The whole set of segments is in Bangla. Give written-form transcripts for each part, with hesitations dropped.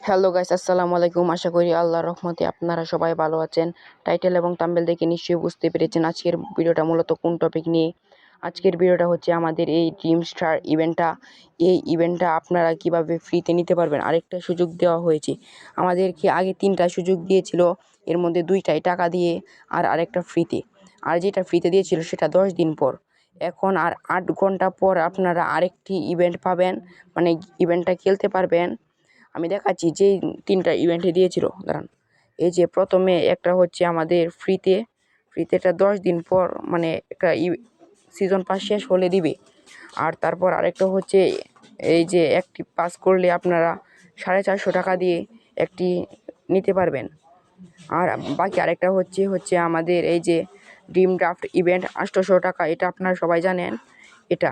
হ্যালো গাইস, আসসালামু আলাইকুম। আশা করি আল্লাহর রহমতে আপনারা সবাই ভালো আছেন। টাইটেল এবং থাম্বনেল দেখে নিশ্চয়ই বুঝতে পেরেছেন আজকের ভিডিওটা মূলত কোন টপিক নিয়ে। আজকের ভিডিওটা হচ্ছে আমাদের এই ড্রিম স্টার ইভেন্টটা। এই ইভেন্টটা আপনারা কিভাবে ফ্রিতে নিতে পারবেন। আরেকটা সুযোগ দেওয়া হয়েছে আমাদেরকে। আগে 3টা সুযোগ দিয়েছিল, এর মধ্যে 2টাই টাকা দিয়ে আর আরেকটা ফ্রিতে। আর যেটা ফ্রিতে দিয়েছিল সেটা 10 দিন পর। এখন আর 8 ঘন্টা পর আপনারা আরেকটি ইভেন্ট পাবেন, মানে ইভেন্টটা খেলতে পারবেন। আমি দেখাচ্ছি যেই 3টা ইভেন্টে দিয়েছিল, দাঁড়ান। এই যে প্রথমে একটা হচ্ছে আমাদের ফ্রিতেটা 10 দিন পর, মানে একটা সিজন পাস শেষ হলে দিবে। আর তারপর আরেকটা হচ্ছে এই যে একটি পাস করলে আপনারা 450 টাকা দিয়ে একটি নিতে পারবেন। আর বাকি আরেকটা হচ্ছে আমাদের এই যে ড্রিম ড্রাফট ইভেন্ট 800 টাকা, এটা আপনারা সবাই জানেন এটা।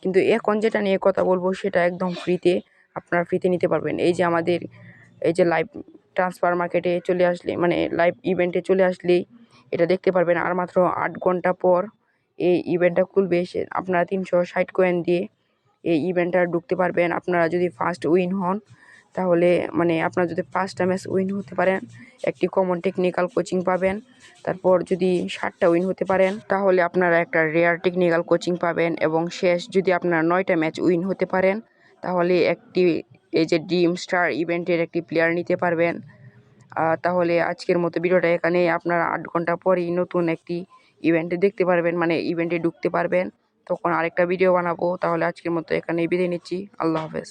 কিন্তু এখন যেটা নিয়ে কথা বলবো সেটা একদম ফ্রিতে, আপনারা ফ্রিতে নিতে পারবেন। এই যে আমাদের এই যে লাইভ ট্রান্সফার মার্কেটে চলে আসলে, মানে লাইভ ইভেন্টে চলে আসলেই এটা দেখতে পারবেন। আর মাত্র 8 ঘন্টা পর এই ইভেন্টটা খুলবে। আপনারা 360 কয়েন দিয়ে এই ইভেন্টটা ঢুকতে পারবেন। আপনারা যদি ফার্স্ট উইন হন, তাহলে মানে আপনারা যদি 5টা ম্যাচ উইন হতে পারেন, একটি কমন টেকনিক্যাল কোচিং পাবেন। তারপর যদি 7টা উইন হতে পারেন, তাহলে আপনারা একটা রেয়ার টেকনিক্যাল কোচিং পাবেন। এবং শেষ যদি আপনারা 9টা ম্যাচ উইন হতে পারেন, তাহলে একটি এই যে ড্রিম স্টার ইভেন্টের একটি প্লেয়ার নিতে পারবেন। তাহলে আজকের মতো ভিডিওটা এখানে। আপনারা 8 ঘন্টা পরেই নতুন একটি ইভেন্টে দেখতে পারবেন, মানে ইভেন্টে ঢুকতে পারবেন। তখন আরেকটা ভিডিও বানাবো। তাহলে আজকের মতো এখানেই বিদায় নিচ্ছি। আল্লাহ হাফেজ।